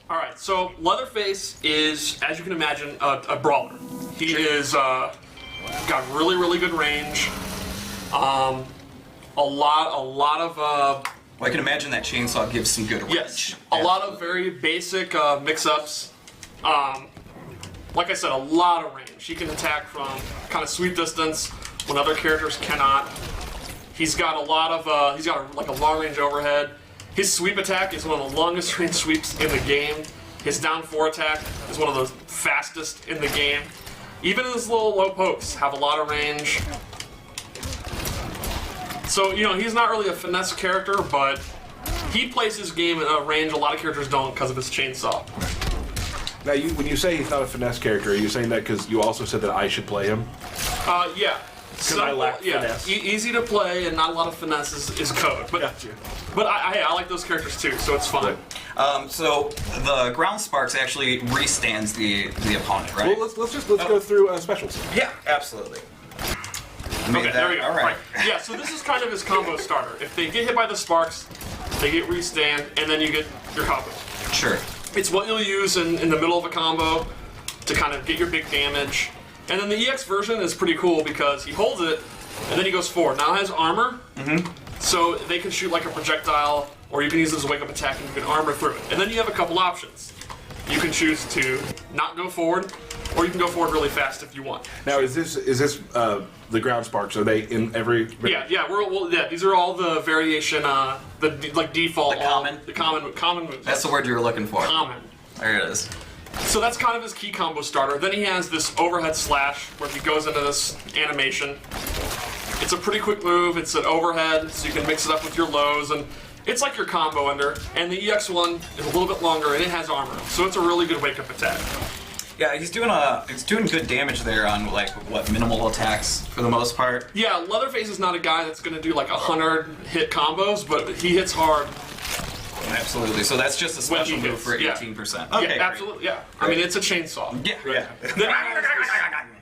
All right, so Leatherface is, as you can imagine, a brawler. He is got really good range. A lot of. Well, I can imagine that chainsaw gives some good range. Yes, a lot of very basic mix-ups. Like I said, a lot of range. He can attack from kind of sweep distance when other characters cannot. He's got a lot of. He's got like a long range overhead. His sweep attack is one of the longest range sweeps in the game. His down 4 attack is one of the fastest in the game. Even his little low pokes have a lot of range. So, you know, he's not really a finesse character, but he plays his game in a range a lot of characters don't because of his chainsaw. Now, when you say he's not a finesse character, are you saying that because you also said that I should play him? Yeah. Because I lack finesse. Easy to play and not a lot of finesse is code. But, Gotcha. But I like those characters too, so it's fun. So the ground sparks actually restands the opponent, right? Well, let's go through specials. Yeah, absolutely. Okay, there we go. All right. Yeah, so this is kind of his combo starter. If they get hit by the sparks, they get restand, and then you get your combo. Sure. It's what you'll use in the middle of a combo to kind of get your big damage. And then the EX version is pretty cool because he holds it, and then he goes forward. Now it has armor, so they can shoot like a projectile, or you can use it as a wake-up attack and you can armor through it. And then you have a couple options. You can choose to not go forward, or you can go forward really fast if you want. Now, is this the ground sparks? Are they in every? Yeah. These are all the variation, the default, the common moves. That's the word you were looking for. Common. There it is. So that's kind of his key combo starter. Then he has this overhead slash where he goes into this animation. It's a pretty quick move. It's an overhead, so you can mix it up with your lows, and it's like your combo ender. And the EX one is a little bit longer, and it has armor, so it's a really good wake-up attack. Yeah, he's doing good damage there on like what minimal attacks for the most part. Yeah, Leatherface is not a guy that's going to do like 100 hit combos, but he hits hard. Absolutely. So that's just a special move for 18%. Okay, yeah, absolutely. Yeah. I mean, it's a chainsaw. Yeah. Yeah. Then he has this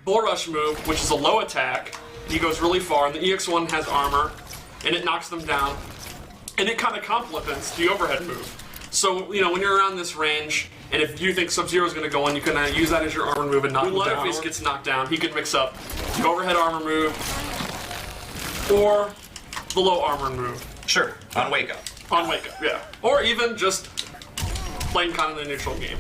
Bull Rush move, which is a low attack. He goes really far, and the EX1 has armor, and it knocks them down, and it kind of complements the overhead move. So, you know, when you're around this range, and if you think Sub-Zero is going to go in, you can use that as your armor move and knock him down. When Leatherface gets knocked down, he can mix up the overhead armor move or the low armor move. Sure. On Wake Up. On Wake Up, yeah. Or even just playing kind of the neutral game.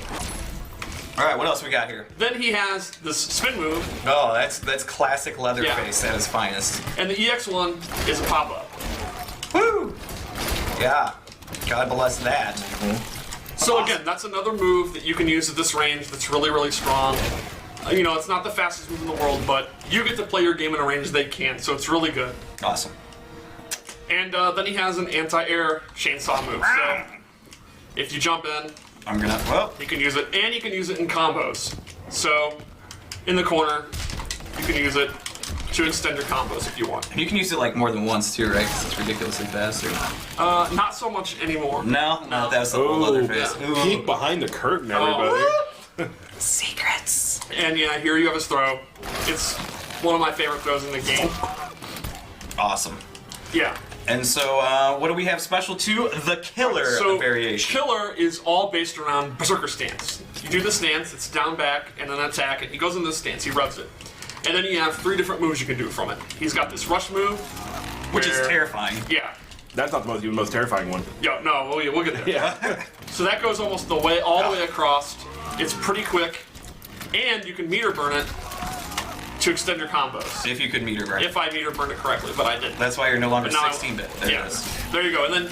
All right, what else we got here? Then he has this spin move. Oh, that's classic Leatherface at his finest. And the EX1 is a pop-up. Woo! Yeah. God bless that. So again, that's another move that you can use at this range that's really strong. You know, it's not the fastest move in the world, but you get to play your game in a range they can't, so it's really good. Awesome. And then he has an anti-air chainsaw move. So if you jump in, you can use it, and you can use it in combos. So in the corner, you can use it to extend your combos if you want. And you can use it like more than once too, right? Because it's ridiculously fast. Or... not so much anymore. No, that's the old Leatherface. Yeah. Peek behind the curtain, everybody. Secrets. And yeah, here you have his throw. It's one of my favorite throws in the game. Awesome. Yeah. And so, what do we have special to the killer variation? Killer is all based around Berserker stance. You do the stance, it's down, back, and then attack, and he goes into the stance, he rubs it. And then you have 3 different moves you can do from it. He's got this rush move, which is terrifying. Yeah. That's not the most terrifying one. Yeah, no, we'll get there. Yeah. So that goes almost all the way across. It's pretty quick, and you can meter burn it to extend your combos. If you could meter burn it. If I meter burned it correctly, but I didn't. That's why you're no longer 16-bit. There you go. And then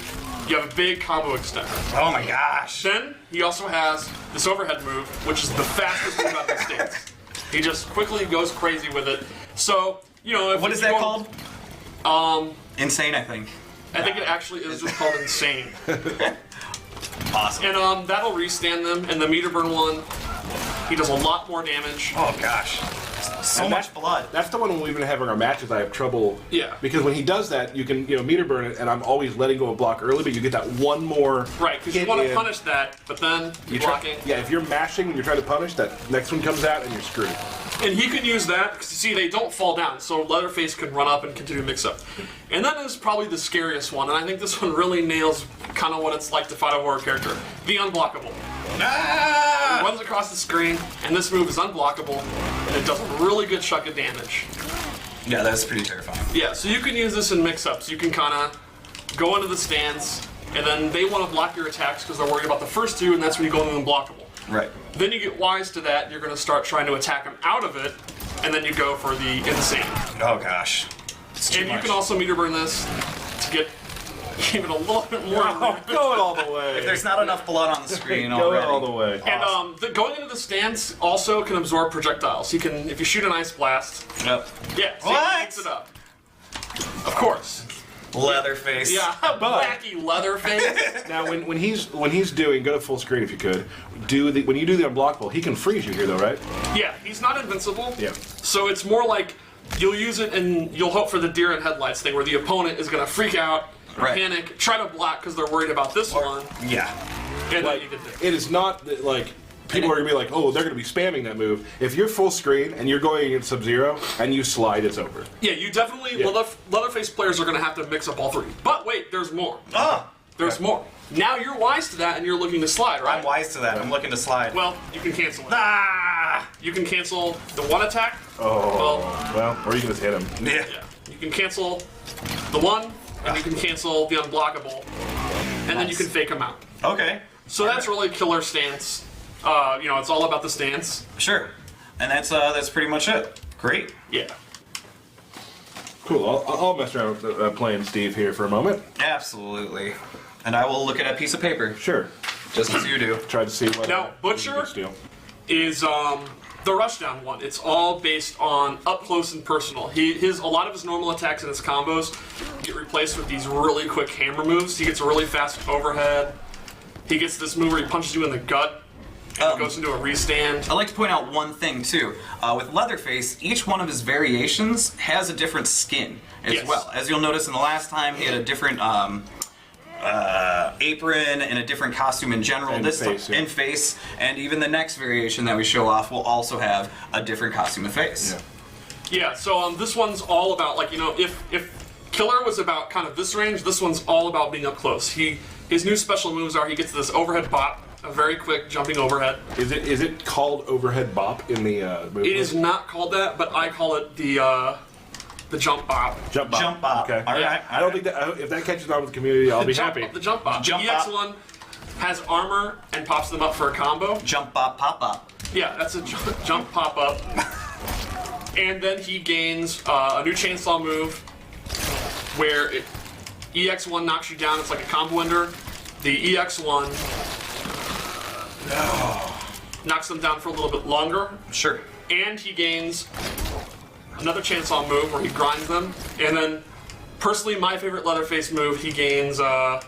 you have a big combo extender. Oh my gosh. Then he also has this overhead move, which is the fastest move out of the stance. He just quickly goes crazy with it. So, you know, what is that called? Insane, I think. I think it actually is just called Insane. Awesome. And that'll restand them. And the meter burn one, he does a lot more damage. Oh gosh. So much blood. That's the one when we've been having our matches. I have trouble. Yeah. Because when he does that, you can meter burn it, and I'm always letting go of block early, but you get that one more. Right, because you want to punish that, but then you're blocking. Yeah, if you're mashing and you're trying to punish, that next one comes out and you're screwed. And he can use that, because you see, they don't fall down, so Leatherface can run up and continue to mix up. And that is probably the scariest one, and I think this one really nails kind of what it's like to fight a horror character. The unblockable. Ah! It runs across the screen, and this move is unblockable, and it does a really good chunk of damage. Yeah, that's pretty terrifying. Yeah, so you can use this in mix-ups. You can kind of go into the stance, and then they want to block your attacks because they're worried about the first two, and that's when you go into unblockable. Right. Then you get wise to that, you're going to start trying to attack them out of it, and then you go for the insane. Oh gosh. It's too And you much. can also meter burn this to get even a little bit more. Go it all the way. If there's not enough blood on the screen Go already. it all the way. And going into the stance also can absorb projectiles. You can, if you shoot an ice blast, Yep. yeah, so What? you mix it up. Of course. Leatherface. Yeah, wacky Leatherface. Now, when he's doing, go to full screen if you could. When you do the unblockable, he can freeze you here though, right? Yeah, he's not invincible. Yeah. So it's more like you'll use it and you'll hope for the deer in headlights thing, where the opponent is going to freak out, Right. panic, try to block because they're worried about this one, Yeah. and Like, then you get it is not that, like people are gonna be like, oh, they're gonna be spamming that move. If you're full screen and you're going against Sub-Zero and you slide, it's over. Yeah, you definitely. Yeah. Leatherface players are going to have to mix up all three. But wait, there's more. Ah! There's more. Now you're wise to that and you're looking to slide, right? I'm wise to that. I'm looking to slide. Well, you can cancel it. Ah! You can cancel the one attack. Oh, Well, well, or you can just hit him. Yeah. yeah. You can cancel the one, and you can cancel the unblockable, and then you can fake them out. Okay. So that's really killer stance. It's all about the stance. Sure. And that's pretty much it. Great. Yeah. Cool. I'll mess around with playing Steve here for a moment. Absolutely. And I will look at a piece of paper, Sure. just as you do. Try to see what. Now, Butcher- you can steal. Is the rushdown one. It's all based on up close and personal. A lot of his normal attacks and his combos get replaced with these really quick hammer moves. He gets a really fast overhead. He gets this move where he punches you in the gut and goes into a restand. I'd like to point out one thing too. With Leatherface, each one of his variations has a different skin as Yes. well. As you'll notice in the last time, he had a different apron and a different costume in general. And this face, time, yeah. and face, and even the next variation that we show off will also have a different costume and face. Yeah. Yeah, so this one's all about, if Killer was about kind of this range, this one's all about being up close. His new special moves are he gets this overhead bop, a very quick jumping overhead. Is it called overhead bop in the movie? It is not called that, but I call it the jump bop. Jump bop. Jump bop. Okay. All right. I don't think that if that catches on with the community, I'll be happy. The jump bop. Jump the bop. EX one has armor and pops them up for a combo. Jump bop, pop up. Yeah, that's a jump pop up. And then he gains a new chainsaw move where EX1 knocks you down. It's like a combo ender. The EX1 knocks them down for a little bit longer. Sure. And he gains another chainsaw move where he grinds them. And then, personally, my favorite Leatherface move, he gains the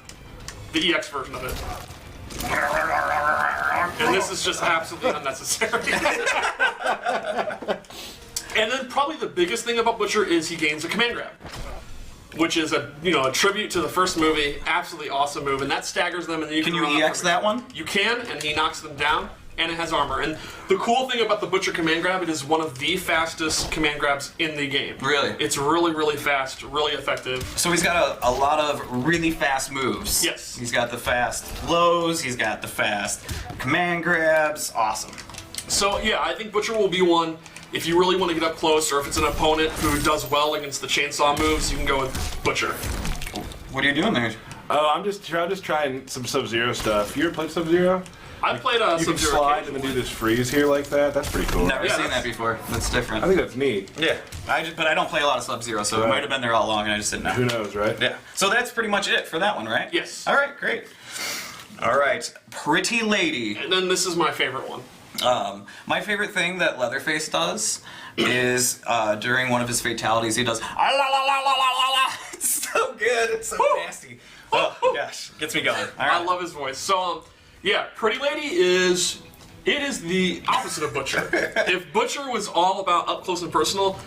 EX version of it. And this is just absolutely unnecessary. And then probably the biggest thing about Butcher is he gains a command grab, which is a tribute to the first movie. Absolutely awesome move, and that staggers them. And then Can run you up EX from it. that one? You can, and he knocks them down, and it has armor. And the cool thing about the Butcher command grab, it is one of the fastest command grabs in the game. Really? It's really, really fast, really effective. So he's got a lot of really fast moves. Yes. He's got the fast lows, he's got the fast command grabs. Awesome. So yeah, I think Butcher will be one. If you really want to get up close, or if it's an opponent who does well against the chainsaw moves, you can go with Butcher. What are you doing there? Oh, I'm just trying some Sub-Zero stuff. You ever played Sub-Zero? I've played You can Sub-Zero slide and then do this freeze here like that. That's pretty cool. Never Yeah, seen that's- that before. That's different. I think that's neat. Yeah. But I don't play a lot of Sub-Zero, so it Right. might have been there all along and I just didn't know. Who knows, right? Yeah. So that's pretty much it for that one, right? Yes. All right, great. All right, Pretty Lady. And then this is my favorite one. My favorite thing that Leatherface does is during one of his fatalities, he does "Ah, la la la la la la la." It's so good. It's so nasty. Oh gosh, gets me going. All I right. love his voice. So, yeah, Pretty Lady is the opposite of Butcher. If Butcher was all about up close and personal,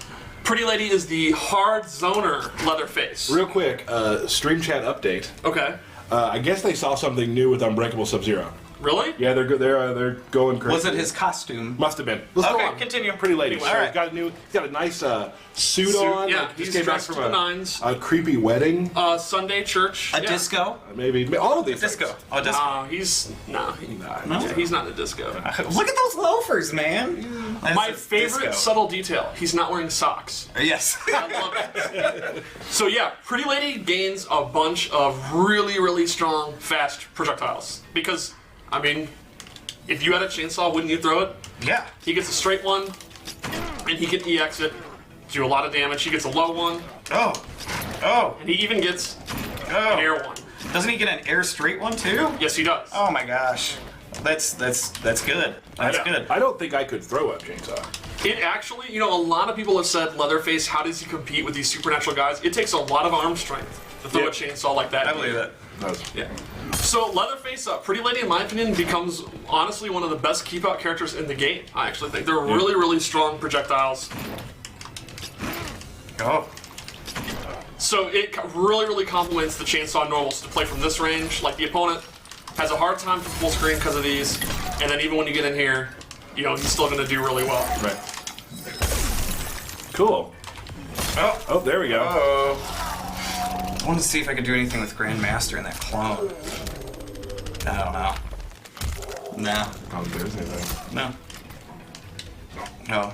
Pretty Lady is the hard zoner Leatherface. Real quick, stream chat update. Okay. I guess they saw something new with Unbreakable Sub-Zero. Really? Yeah, they're good. They're going crazy. Was it his costume? Must have been. Let's go Okay, on. continue. Pretty lady. All So right. he's got a nice suit on. Yeah, like, he's just came back dressed from to the nines. a creepy wedding. Sunday church. A yeah. disco? Maybe all of these. Disco. things. Oh, disco. He's no. Nah. Yeah, he's not in a disco. Look at those loafers, man. That's My a favorite disco. subtle detail: he's not wearing socks. Yes. I love it. So yeah, Pretty Lady gains a bunch of really, really strong, fast projectiles. Because, I mean, if you had a chainsaw, wouldn't you throw it? Yeah. He gets a straight one, and he can EX it, do a lot of damage. He gets a low one, Oh. Oh. and he even gets an Oh. air one. Doesn't he get an air straight one too? Yes, he does. Oh my gosh. That's good. That's good. I don't think I could throw a chainsaw. It actually, a lot of people have said, Leatherface, how does he compete with these supernatural guys? It takes a lot of arm strength to throw Yeah. a chainsaw like that. I believe it. Yeah. So Leatherface, Pretty Lady, in my opinion, becomes honestly one of the best keep-out characters in the game. I actually think they're really, really strong projectiles. Oh. So it really, really complements the chainsaw normals to play from this range. Like the opponent has a hard time for full screen because of these, and then even when you get in here, he's still going to do really well. Right. Cool. Oh, there we go. Oh. I want to see if I could do anything with Grandmaster in that clone. I don't know. Nah. I don't think there's anything. No. No.